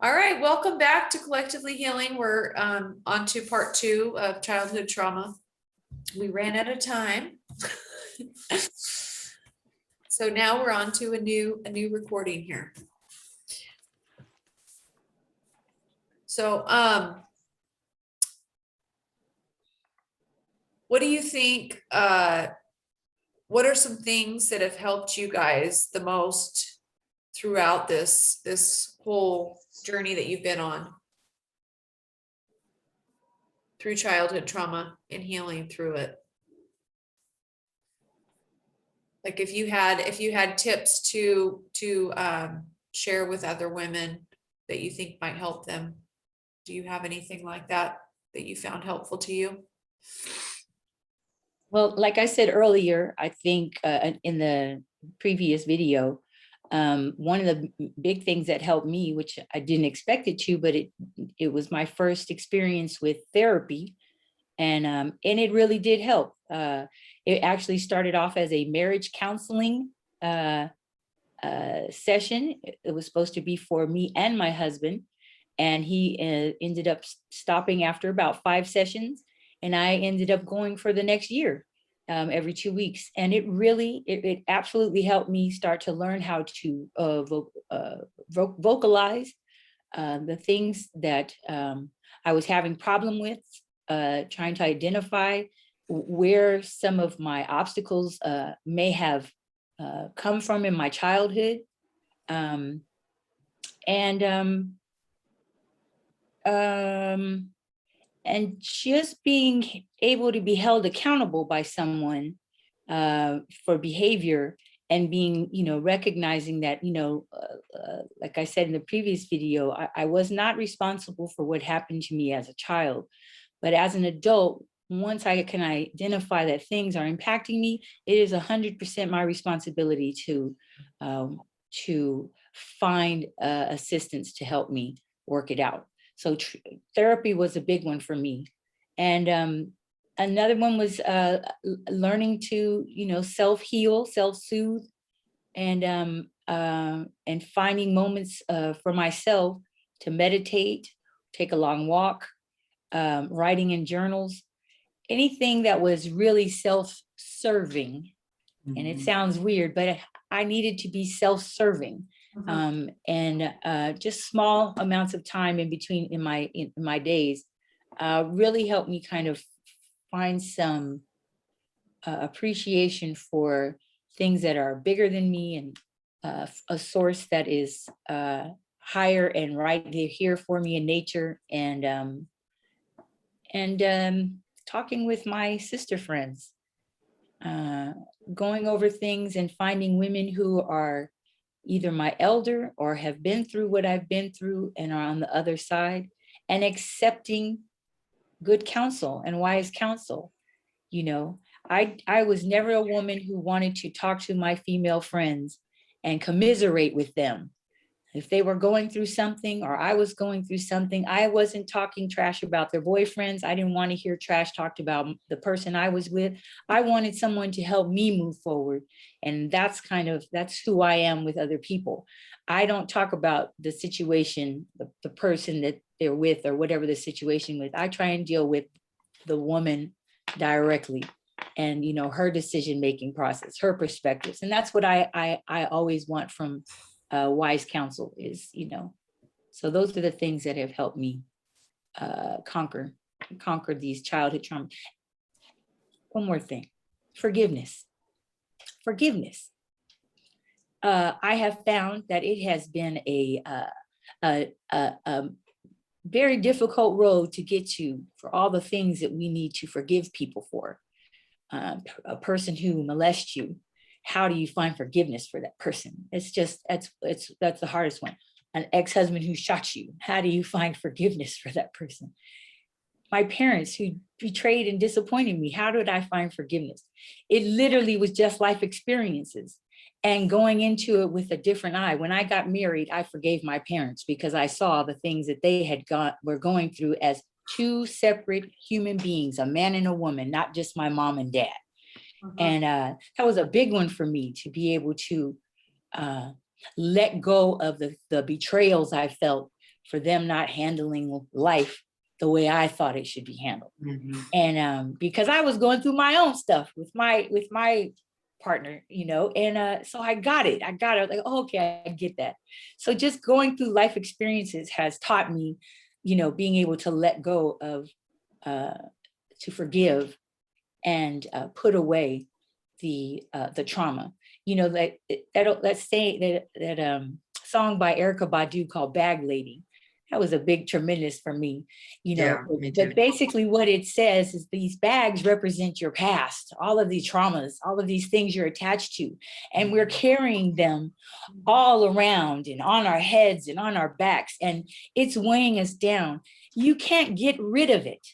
All right, welcome back to Collectively Healing. We're on to part 2 of childhood trauma. We ran out of time. So now we're on to a new recording here. So what do you think, what are some things that have helped you guys the most throughout this whole journey that you've been on through childhood trauma and healing through it? Like if you had tips to share with other women that you think might help them, do you have anything like that you found helpful to you? Well, like I said earlier, I think in the previous video, one of the big things that helped me, which I didn't expect it to, but it was my first experience with therapy, and it really did help. It actually started off as a marriage counseling session. It was supposed to be for me and my husband, and he ended up stopping after about 5 sessions, and I ended up going for the next year, every 2 weeks. And it absolutely helped me start to learn how to vocalize the things that I was having problem with, trying to identify where some of my obstacles may have come from in my childhood. And just being able to be held accountable by someone for behavior, and being, recognizing that, like I said in the previous video, I was not responsible for what happened to me as a child. But as an adult, once I can identify that things are impacting me, it is 100% my responsibility to find assistance to help me work it out. So therapy was a big one for me. And another one was learning to, self-heal, self-soothe, and finding moments for myself to meditate, take a long walk, writing in journals, anything that was really self-serving. Mm-hmm. And it sounds weird, but I needed to be self-serving. Mm-hmm. And just small amounts of time in between in my days really helped me kind of find some appreciation for things that are bigger than me, and a source that is higher and right here for me in nature, and talking with my sister friends, going over things and finding women who are either my elder or have been through what I've been through and are on the other side, and accepting good counsel and wise counsel. I was never a woman who wanted to talk to my female friends and commiserate with them. If they were going through something or I was going through something, I wasn't talking trash about their boyfriends. I didn't want to hear trash talked about the person I was with. I wanted someone to help me move forward. And that's who I am with other people. I don't talk about the situation, the person that they're with or whatever the situation with. I try and deal with the woman directly, and her decision-making process, her perspectives. And that's what I always want from wise counsel is, so those are the things that have helped me conquer these childhood trauma. One more thing, forgiveness. I have found that it has been a very difficult road to get to, for all the things that we need to forgive people for. A person who molests you, how do you find forgiveness for that person? That's the hardest one. An ex-husband who shot you, how do you find forgiveness for that person? My parents who betrayed and disappointed me, how did I find forgiveness? It literally was just life experiences and going into it with a different eye. When I got married, I forgave my parents because I saw the things that they were going through as 2 separate human beings, a man and a woman, not just my mom and dad. Uh-huh. And that was a big one for me, to be able to let go of the betrayals I felt for them not handling life the way I thought it should be handled. Mhm. And because I was going through my own stuff with my partner, and so I got it. Like, oh, okay, I get that. So just going through life experiences has taught me, being able to let go of, to forgive and put away the trauma. Let's say that song by Erica Badu called Bag Lady. That was a big tremendous for me, Yeah, me too. but basically what it says is these bags represent your past, all of these traumas, all of these things you're attached to, and we're carrying them all around and on our heads and on our backs, and it's weighing us down. You can't get rid of it.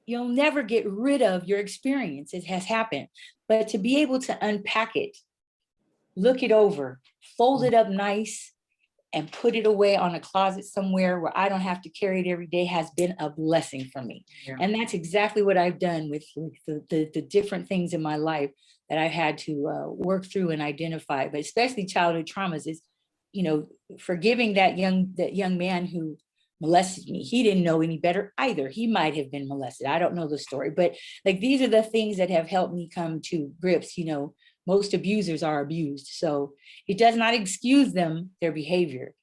You'll never get rid of your experience. It has happened, but to be able to unpack it, look it over, fold it up nice, and put it away on a closet somewhere where I don't have to carry it every day has been a blessing for me. Yeah. And that's exactly what I've done with the different things in my life that I've had to work through and identify, but especially childhood traumas is, forgiving that young man who molested me. He didn't know any better either. He might have been molested. I don't know the story, but like, these are the things that have helped me come to grips. Most abusers are abused. So it does not excuse their behavior.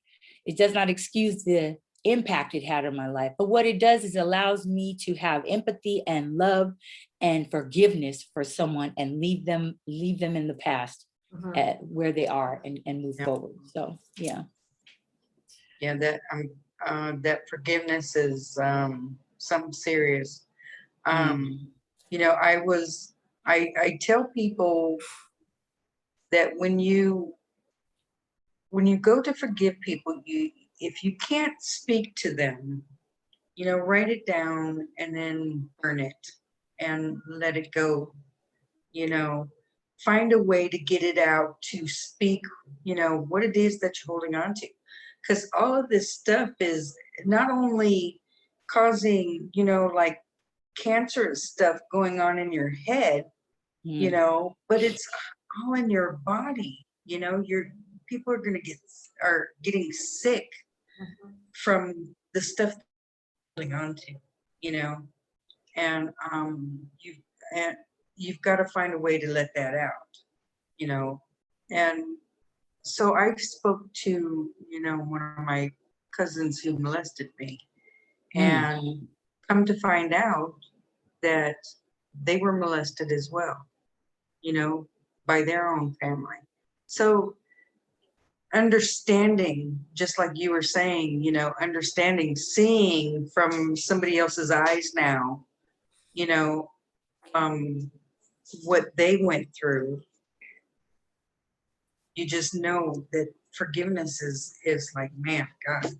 It does not excuse the impact it had on my life. But what it does is allows me to have empathy and love and forgiveness for someone and leave them in the past at where they are and move forward. So, yeah. Yeah, that forgiveness is something serious. I tell people that when you go to forgive people, if you can't speak to them, write it down and then burn it and let it go. Find a way to get it out, to speak, what it is that you're holding on to. Because all of this stuff is not only causing, like cancerous stuff going on in your head, but it's all in your body. People are getting sick from the stuff they're holding on to, and you've got to find a way to let that out, and so I spoke to, one of my cousins who molested me, and come to find out that they were molested as well, by their own family. So understanding, just like you were saying, understanding, seeing from somebody else's eyes now, what they went through, you just know that forgiveness is like, man, God,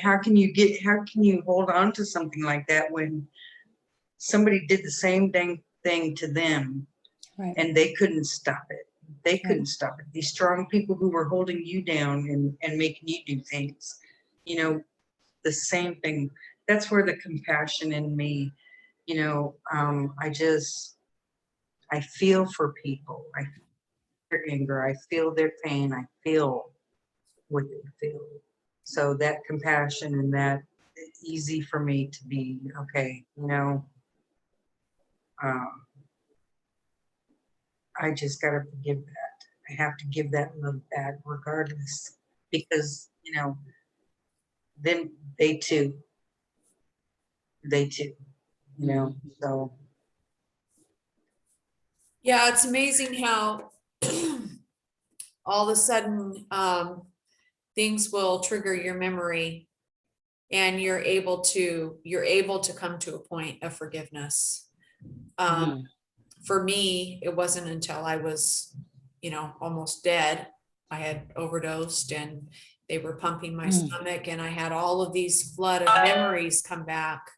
how can you hold on to something like that when somebody did the same dang thing to them, Right. and they couldn't stop it. They couldn't stop it. These strong people who were holding you down and making you do things, the same thing. That's where the compassion in me, I feel for people. I feel their anger. I feel their pain. I feel what they feel. So that compassion and that, it's easy for me to be, okay, I just got to forgive that. I have to give that love back regardless, because, then they too, so. Yeah, it's amazing how all of a sudden things will trigger your memory and you're able to come to a point of forgiveness. For me, it wasn't until I was, almost dead. I had overdosed and they were pumping my stomach, and I had all of these flood of memories come back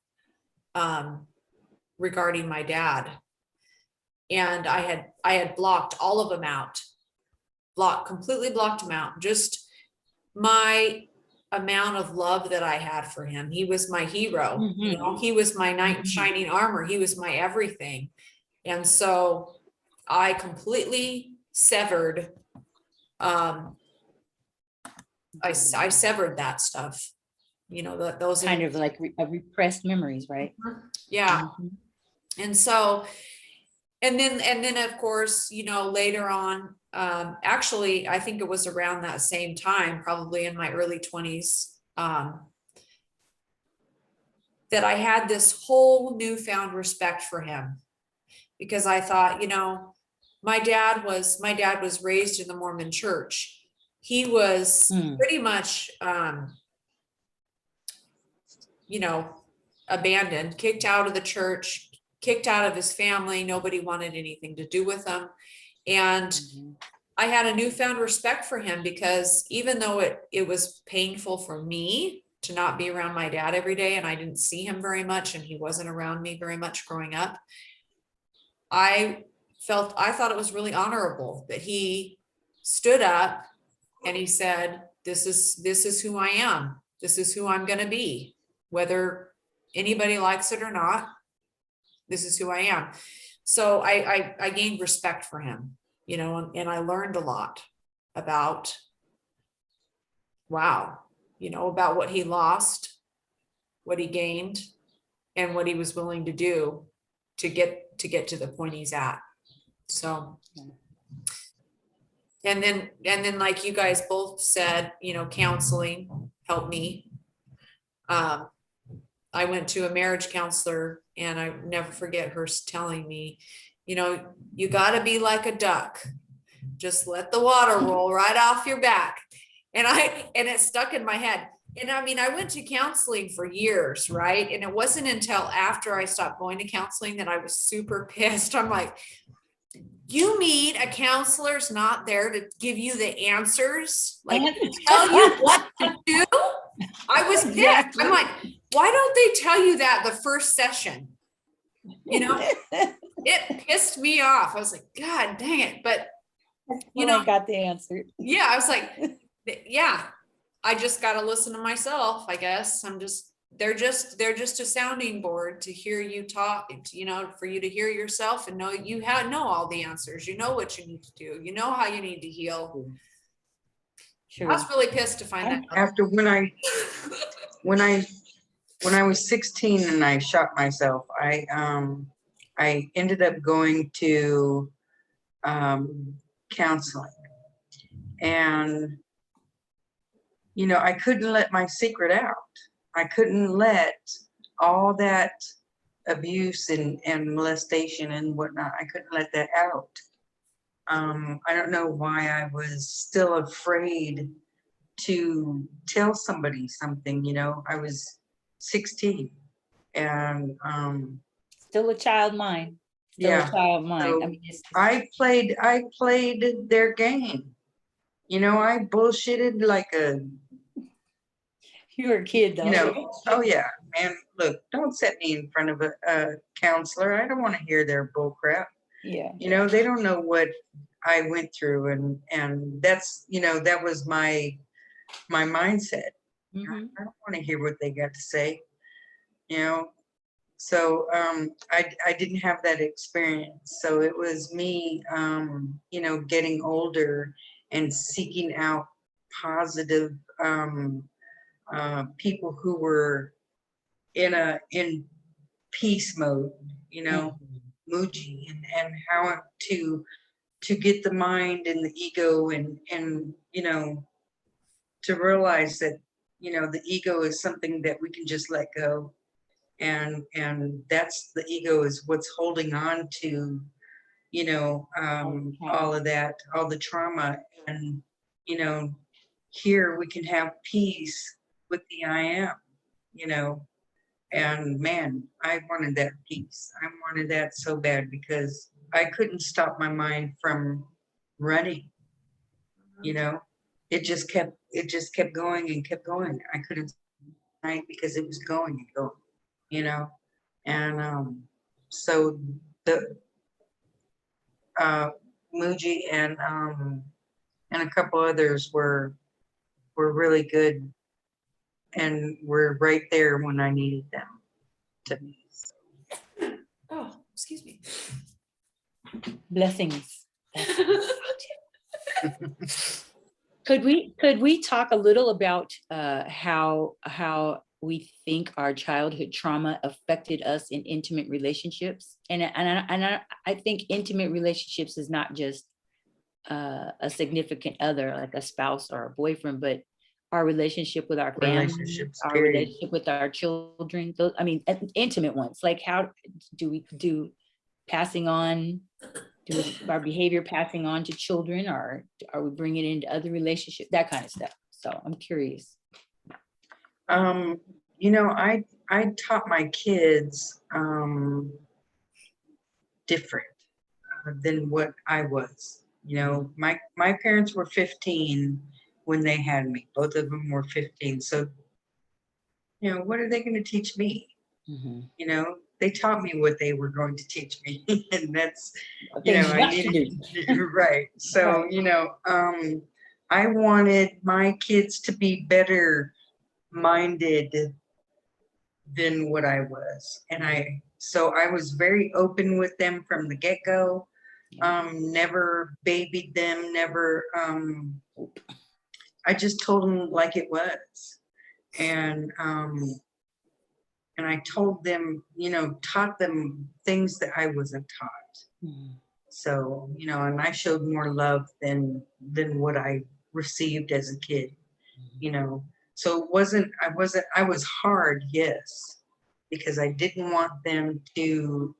regarding my dad. And I had blocked all of them out, completely blocked them out. Just my amount of love that I had for him. He was my hero. He was my knight in shining armor. He was my everything. And so I completely severed, I severed that stuff. you know, those Kind of like repressed memories, right? yeah. Mhm. And so, and then of course, you know, later on, actually, I think it was around that same time, probably in my early 20s, that I had this whole newfound respect for him, because I thought, you know, my dad was raised in the Mormon church. He was Mm. pretty much, you know, abandoned, kicked out of the church, kicked out of his family. Nobody wanted anything to do with him. And Mhm. I had a newfound respect for him, because even though it was painful for me to not be around my dad every day, and I didn't see him very much, and he wasn't around me very much growing up, I thought it was really honorable that he stood up and he said, this is who I am. This is who I'm going to be, whether anybody likes it or not. This is who I am. So I gained respect for him, you know, and I learned a lot about, wow, you know, about what he lost, what he gained, and what he was willing to do to get to the point he's at. So, and then like you guys both said, you know, counseling helped me. I went to a marriage counselor, and I never forget her telling me, you know, you got to be like a duck. Just let the water roll right off your back. And it stuck in my head. And I mean, I went to counseling for years, right? And it wasn't until after I stopped going to counseling that I was super pissed. I'm like, you mean a counselor's not there to give you the answers, like tell you what to do? I was pissed. Exactly. I'm like, why don't they tell you that the first session? You know, it pissed me off. I was like, God dang it. But you When I know, got the answer. yeah, I was like, yeah, I just got to listen to myself, I guess. they're just a sounding board to hear you talk, you know, for you to hear yourself and know you know all the answers. You know what you need to do. You know how you need to heal. Sure. I was really pissed to find that out. After when I was 16 and I shot myself, I ended up going to counseling, and you know, I couldn't let my secret out. I couldn't let all that abuse and molestation and whatnot, I couldn't let that out. I don't know why I was still afraid to tell somebody something, you know. I was 16 and Still a child mind. Still yeah, a child mind. I so mean, it's I played their game. You know, I bullshitted like a, you were a kid though. you know, oh yeah, man, look, don't set me in front of a counselor. I don't want to hear their bull crap. Yeah. You know, they don't know what I went through, and that's, you know, that was my mindset. Mhm. I don't want to hear what they got to say, you know. So I didn't have that experience. So it was me, you know, getting older and seeking out positive people who were in peace mode, you know, Muji, and how to get the mind and the ego and you know, to realize that, you know, the ego is something that we can just let go, and that's the ego is what's holding on to, you know, all of that, all the trauma. And you know, here we can have peace with the I am, you know. And man, I wanted that peace. I wanted that so bad because I couldn't stop my mind from running, you know. It just kept going and kept going. I couldn't night because it was going and going, you know. And so the Muji and a couple others were really good and were right there when I needed them to be. Oh, excuse me. Blessings. Could we talk a little about how we think our childhood trauma affected us in intimate relationships? I think intimate relationships is not just a significant other, like a spouse or a boyfriend, but our relationship with our family, Relationships, our period. relationship with our children. Those, I mean, intimate ones. Like, how do we do passing on? Do our behavior passing on to children, or are we bringing it into other relationships? That kind of stuff. So I'm curious. You know, I taught my kids different than what I was. You know, my parents were 15 when they had me. Both of them were 15. So, you know, what are they going to teach me? Mhm. You know, they taught me what they were going to teach me, and that's, you Things know, I not to needed do. right. So, Right. you know, I wanted my kids to be better minded than what I was. And so I was very open with them from the get-go. Never babied them, never, I just told them like it was. And I told them, you know, taught them things that I wasn't taught. Mhm. So, you know, and I showed more love than what I received as a kid, you know. So I was hard, yes, because I didn't want them to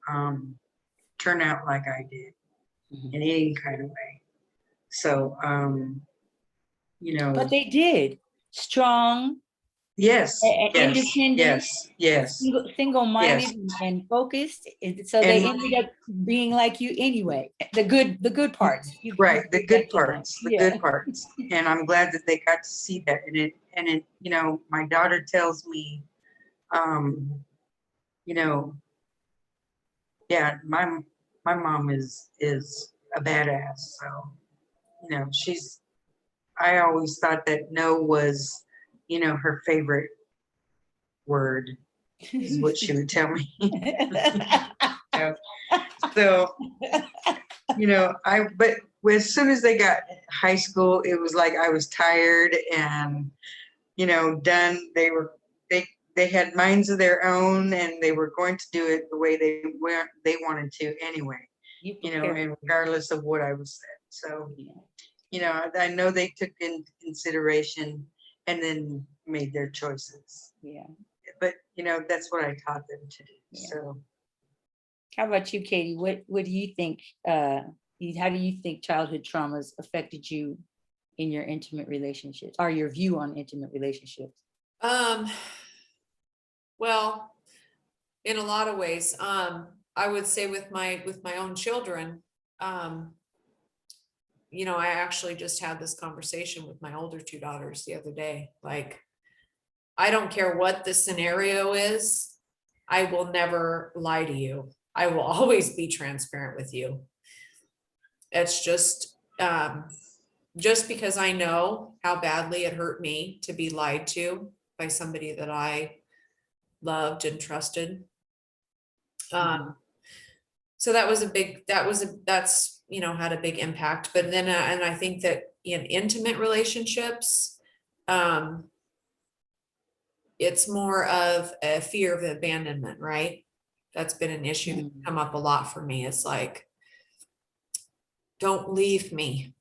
turn out like I did Mhm. in any kind of way. So, you know, But they did. Strong, yes, yes, independent, yes, yes, single-minded, yes. and focused. And so And they ended up being like you anyway. The good parts. right, the You good got to learn. parts, the Yeah. good parts. And I'm glad that they got to see that. And it, you know, my daughter tells me, you know, yeah, my mom is a badass. So, you know, I always thought that no was, you know, her favorite word is what she would tell me. You know? So, you know, but as soon as they got high school, it was like I was tired and, you know, done. They had minds of their own, and they were going to do it the way they wanted to anyway, You you know, prepare. and regardless of what I was said. So, Yeah. you know, I know they took into consideration and then made their choices. Yeah. But, you know, that's what I taught them to do. Yeah. So, How about you, Katie? What do you think? How do you think childhood traumas affected you in your intimate relationships, or your view on intimate relationships? Um, well, in a lot of ways, I would say with my own children, um, you know, I actually just had this conversation with my older two daughters the other day. Like, I don't care what the scenario is, I will never lie to you. I will always be transparent with you. It's just because I know how badly it hurt me to be lied to by somebody that I loved and trusted. So that was a big, that's, you know, had a big impact. But then, and I think that in intimate relationships, it's more of a fear of abandonment, right? That's been an issue that's come up a lot for me. It's like, don't leave me.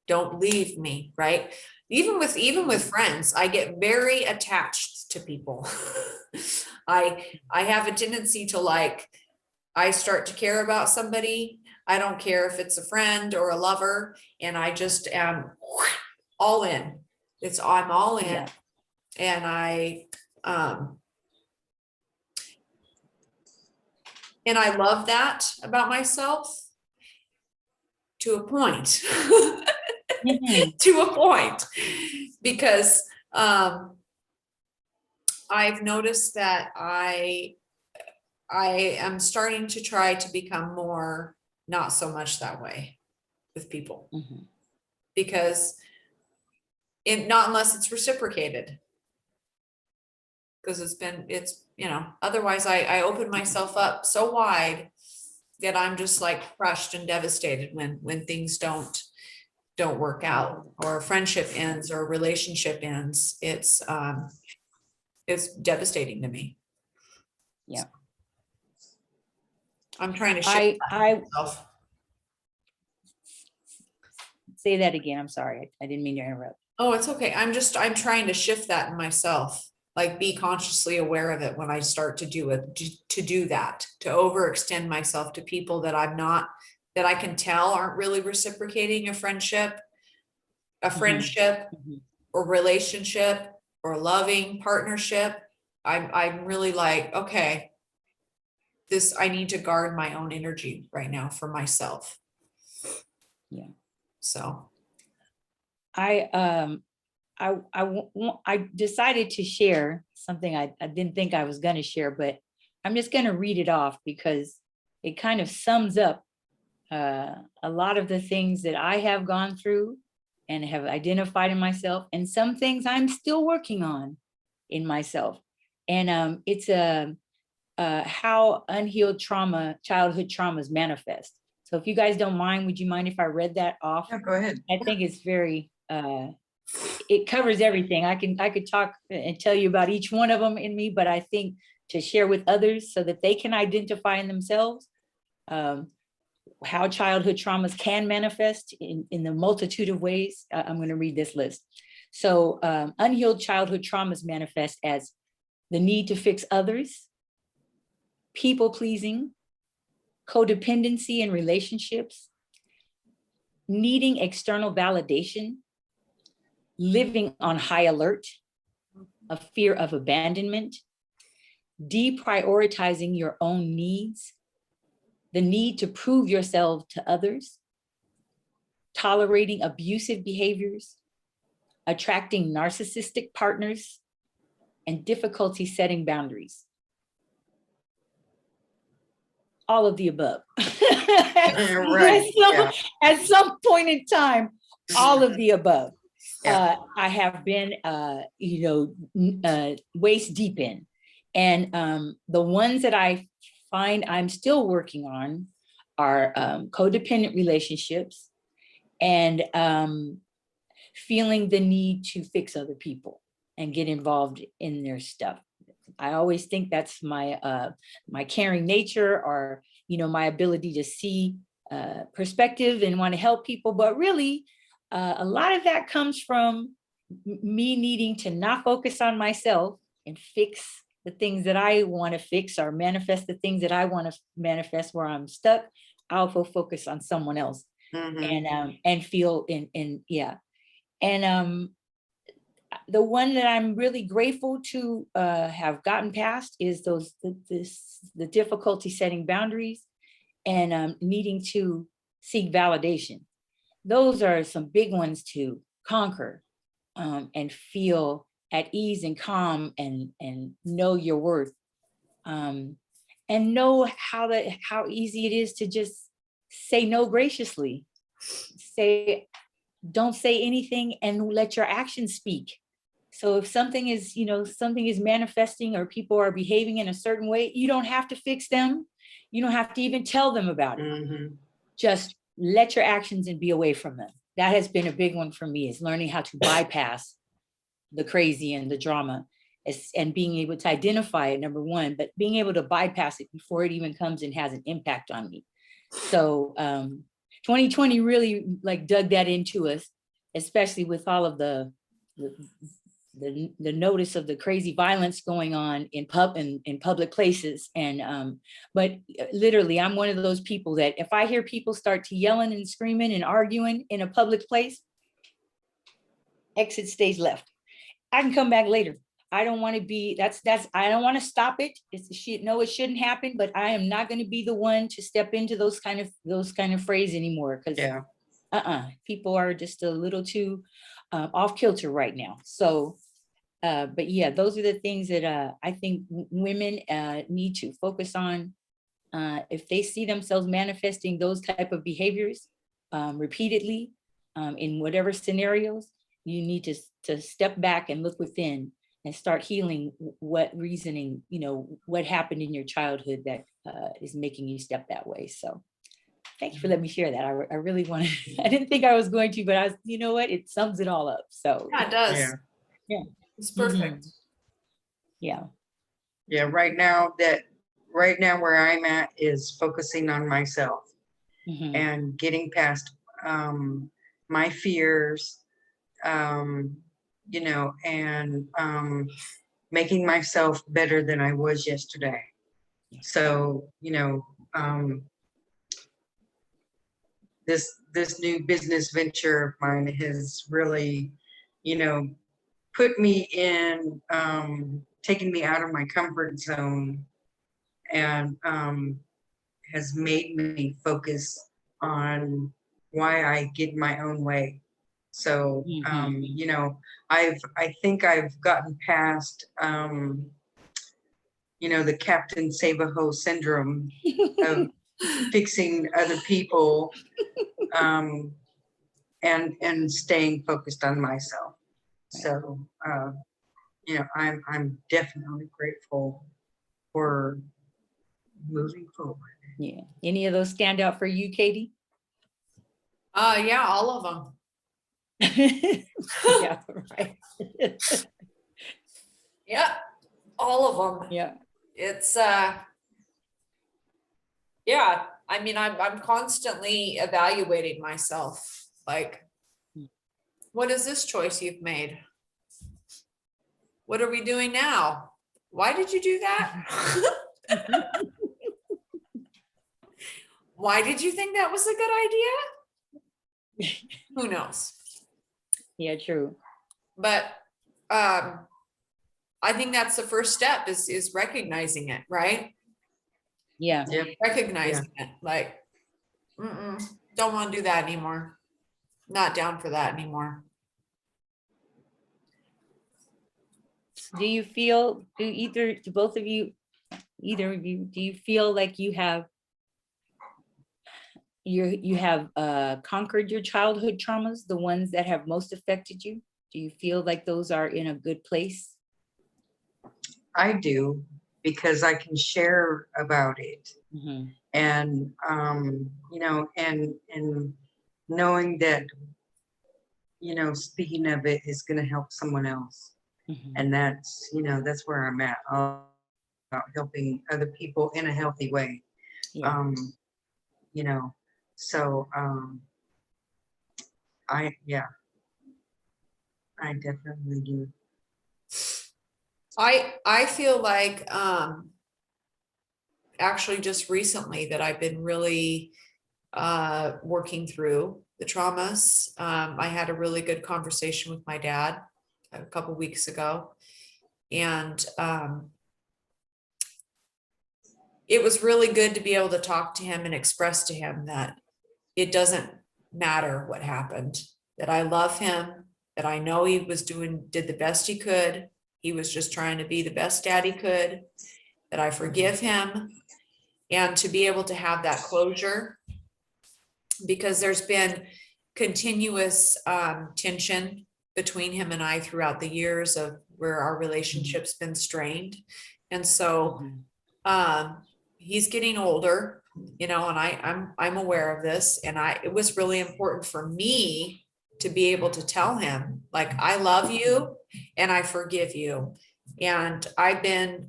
Don't leave me, right? Even with friends, I get very attached to people. I have a tendency to, like, I start to care about somebody. I don't care if it's a friend or a lover, and I just am all in. I'm all in. Yeah. And I love that about myself to a point. Mhm. To a point, because I've noticed that I am starting to try to become more not so much that way with people, Mhm. because not unless it's reciprocated, because it's you know, otherwise I open myself up so wide that I'm just like crushed and devastated when things don't work out, or a friendship ends, or a relationship ends, it's devastating to me. Yeah. I'm trying to I myself. say that again. I'm sorry. I didn't mean to interrupt. Oh, it's okay. I'm trying to shift that in myself, like be consciously aware of it when I start to do it, to do that, to overextend myself to people that I'm not, that I can tell aren't really reciprocating a friendship Mhm. or relationship or loving partnership. I'm really like, okay, I need to guard my own energy right now for myself. Yeah. So, I decided to share something I didn't think I was going to share, but I'm just going to read it off because it kind of sums up a lot of the things that I have gone through and have identified in myself, and some things I'm still working on in myself. And it's how unhealed trauma, childhood traumas manifest. So if you guys don't mind, would you mind if I read that off? Yeah, go ahead. I think it's very it covers everything. I could talk and tell you about each one of them in me, but I think to share with others so that they can identify in themselves how childhood traumas can manifest in the multitude of ways. I'm going to read this list. So unhealed childhood traumas manifest as the need to fix others, people pleasing, codependency in relationships, needing external validation, living on high alert, a fear of abandonment, deprioritizing your own needs, the need to prove yourself to others, tolerating abusive behaviors, attracting narcissistic partners, and difficulty setting boundaries. All of the above. Right, yeah. At some point in time, all of the above. Yeah. I have been, waist deep in. And the ones that I find I'm still working on are codependent relationships and feeling the need to fix other people and get involved in their stuff. I always think that's my caring nature, or my ability to see perspective and want to help people. But really, a lot of that comes from me needing to not focus on myself and fix the things that I want to fix, or manifest the things that I want to manifest where I'm stuck. I'll focus on someone else and feel in yeah. And the one that I'm really grateful to have gotten past is the difficulty setting boundaries and needing to seek validation. Those are some big ones to conquer and feel at ease and calm and know your worth. And know how easy it is to just say no graciously. Don't say anything and let your actions speak. So if something is manifesting, or people are behaving in a certain way, you don't have to fix them. You don't have to even tell them about it. Just let your actions and be away from them. That has been a big one for me, is learning how to bypass the crazy and the drama, and being able to identify it, number one, but being able to bypass it before it even comes and has an impact on me. So 2020 really dug that into us, especially with all of the notice of the crazy violence going on in public places. But literally, I'm one of those people that if I hear people start to yelling and screaming and arguing in a public place, exit stage left. I can come back later. I don't want to be, I don't want to stop it. It's shit. No, it shouldn't happen, but I am not going to be the one to step into those kind of phrase anymore. Cause people are just a little too off kilter right now. So, but yeah, those are the things that I think women need to focus on. If they see themselves manifesting those type of behaviors repeatedly in whatever scenarios, you need to step back and look within and start healing what reasoning, what happened in your childhood that is making you step that way. So thank you for letting me share that. I really wanted, I didn't think I was going to, but I was, you know what? It sums it all up. So, Yeah, it does. Yeah. Yeah. It's perfect. yeah. Yeah, right now where I'm at is focusing on myself Mhm. and getting past my fears, you know, and making myself better than I was yesterday. So, you know, this new business venture of mine has really, you know, put me in, taken me out of my comfort zone, and has made me focus on why I get my own way. So, Mhm. you know, I think I've gotten past, you know, the Captain Save-A-Ho syndrome of fixing other people, and staying focused on myself. So, you know, I'm definitely grateful for moving forward. Yeah. Any of those stand out for you, Katie? Yeah, all of them. Yeah, right. Yeah, all of them. Yeah. It's yeah, I mean, I'm constantly evaluating myself. Like, what is this choice you've made? What are we doing now? Why did you do that? Why did you think that was a good idea? Who knows? Yeah, true. But I think that's the first step is recognizing it, right? Yeah. Yep. Recognizing it, like, don't want to do that anymore. Not down for that anymore. Do you feel, do both of you, either of you, do you feel like you have conquered your childhood traumas, the ones that have most affected you? Do you feel like those are in a good place? I do, because I can share about it, Mhm. and you know, and knowing that, you know, speaking of it is going to help someone else, Mhm. and that's, you know, that's where I'm at, all about helping other people in a healthy way. Yeah. You know, so yeah, I definitely do. I feel like actually just recently that I've been really working through the traumas. I had a really good conversation with my dad a couple weeks ago, and it was really good to be able to talk to him and express to him that it doesn't matter what happened, that I love him, that I know he did the best he could. He was just trying to be the best dad he could, that I forgive him, and to be able to have that closure, because there's been continuous tension between him and I throughout the years of where our relationship's been strained. And so he's getting older, you know, and I'm aware of this, and it was really important for me to be able to tell him, like, I love you and I forgive you. And I've been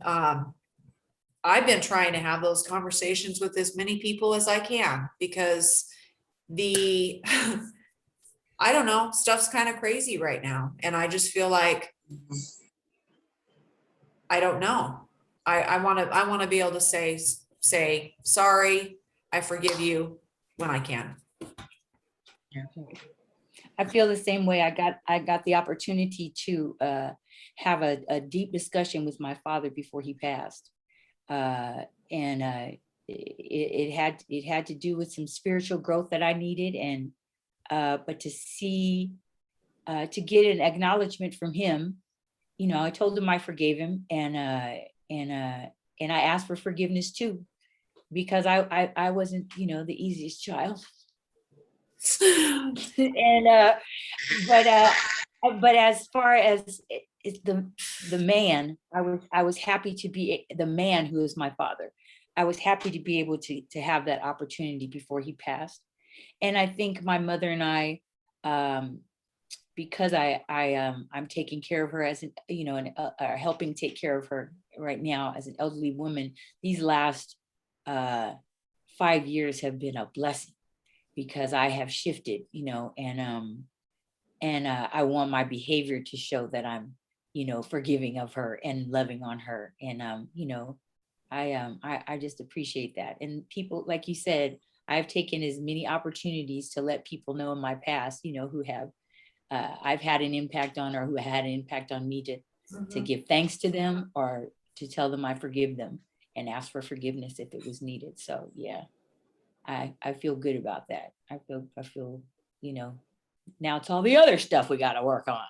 trying to have those conversations with as many people as I can, because I don't know, stuff's kind of crazy right now. And I just feel like, I don't know. I want to be able to say, sorry, I forgive you when I can. I feel the same way. I got the opportunity to have a deep discussion with my father before he passed. And it had to do with some spiritual growth that I needed, and but to get an acknowledgement from him, you know, I told him I forgave him, and I asked for forgiveness too, because I wasn't, you know, the easiest child. And but as far as the man, I was happy to be the man who is my father. I was happy to be able to have that opportunity before he passed. And I think my mother and I, because I'm taking care of her as an, you know, and helping take care of her right now as an elderly woman, these last 5 years have been a blessing because I have shifted, you know, and I want my behavior to show that I'm, you know, forgiving of her and loving on her. And you know, I just appreciate that. And people, like you said, I've taken as many opportunities to let people know in my past, you know, who have I've had an impact on, or who had an impact on me, to Mhm. give thanks to them, or to tell them I forgive them and ask for forgiveness if it was needed. So yeah, I feel good about that. I feel, you know, now it's all the other stuff we got to work on.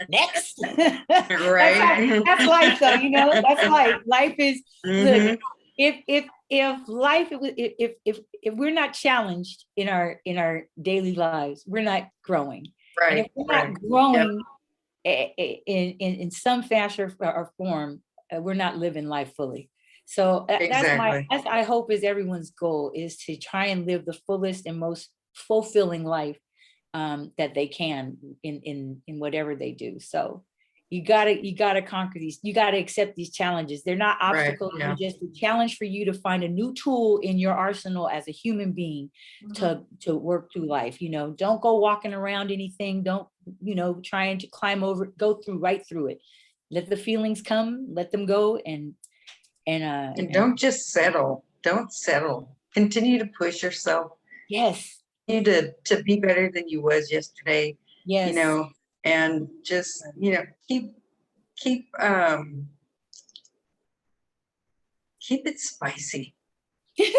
Next. Right. That's life though, you know, that's life. Life is, look, Mhm. if life, if we're not challenged in our daily lives, we're not growing. And if Right, we're right. not Yep. growing in some fashion or form, we're not living life fully. So Exactly. that's, I hope, is everyone's goal, is to try and live the fullest and most fulfilling life that they can in whatever they do. So you gotta conquer these. You gotta accept these challenges. They're not Right, obstacles. yeah. They're just a challenge for you to find a new tool in your arsenal as a human being Mhm. to work through life. You know, don't go walking around anything. Don't, you know, trying to climb over, go through right through it. Let the feelings come, let them go, And and don't just settle. Don't settle. Continue to push yourself. yes, You to be better than you was yesterday, you yes. know, and just, you know, keep keep it spicy. Keep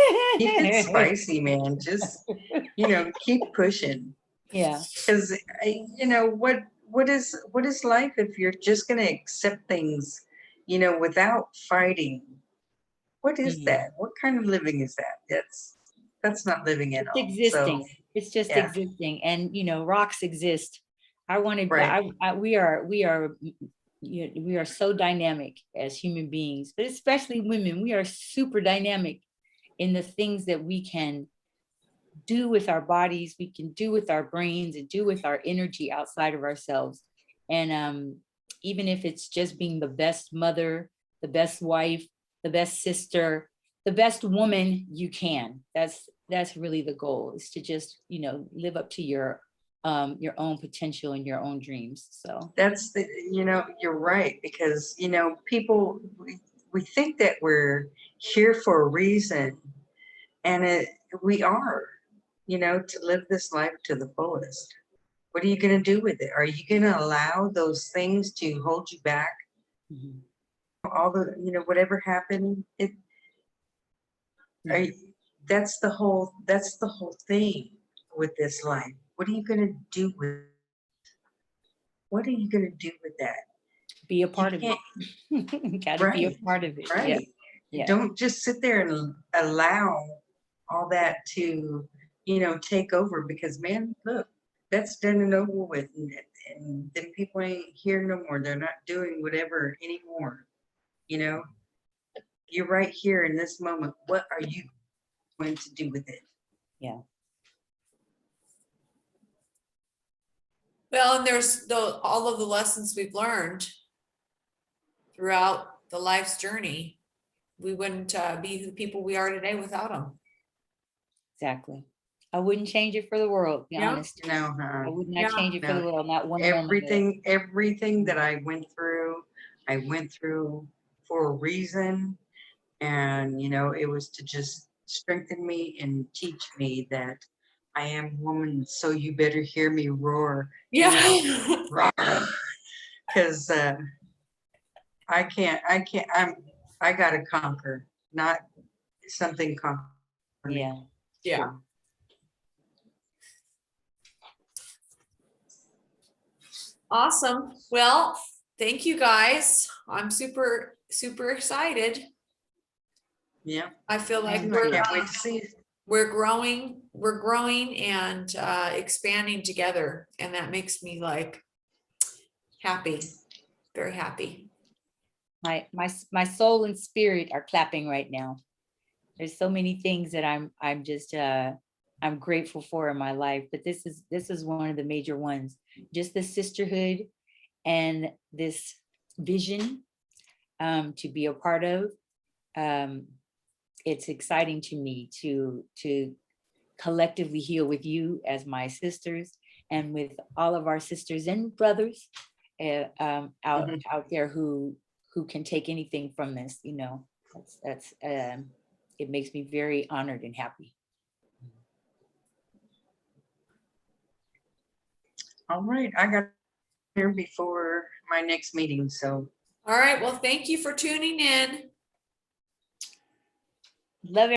it spicy, man. Just, you know, keep pushing. Yeah. Because you know what is life if you're just gonna accept things, you know, without fighting? What is Mhm. that? What kind of living is that? That's not living at It's all. So existing. It's just yeah, existing. And, you know, rocks exist. I wanted, right. we are so dynamic as human beings, but especially women. We are super dynamic in the things that we can do with our bodies, we can do with our brains, and do with our energy outside of ourselves. And even if it's just being the best mother, the best wife, the best sister, the best woman you can, that's really the goal, is to just, you know, live up to your own potential and your own dreams. So That's the, you know, you're right, because you know people, we think that we're here for a reason, and we are, you know, to live this life to the fullest. What are you going to do with it? Are you going to allow those things to hold you back? mhm, All the, you know, whatever happened, it, are mhm. that's the whole thing with this life. What are you going to do with, what are you going to do with that? Be a You part of can't. it. Got to be a Right, part of it. Yeah. right. Yeah. Don't just sit there and allow all that to, you know, take over, because man, look, that's done and over with, and then people ain't here no more. They're not doing whatever anymore. You know, you're right here in this moment. What are you going to do with it? Yeah. Well, and there's all of the lessons we've learned throughout the life's journey. We wouldn't be the people we are today without them. Exactly. I wouldn't change it for the world, to be Yeah. honest. No, I would not Yeah. change it for no. the world, not one moment of it. Everything that I went through for a reason. And, you know, it was to just strengthen me and teach me that I am woman, so you better hear me roar, you know, Yeah. roar. Because I gotta conquer, not something conquer me. Yeah. Yeah. True. Awesome. Well, thank you guys. I'm super, super excited. Yeah, I feel like Me I too. can't wait to see it. we're growing and expanding together. And that makes me like happy, very happy. My soul and spirit are clapping right now. There's so many things that I'm just I'm grateful for in my life, but this is one of the major ones. Just the sisterhood and this vision to be a part of. It's exciting to me to collectively heal with you as my sisters and with all of our sisters and brothers out there who can take anything from this. You know, that's it makes me very honored and happy. All right, I got here before my next meeting, so. All right, well, thank you for tuning in. Love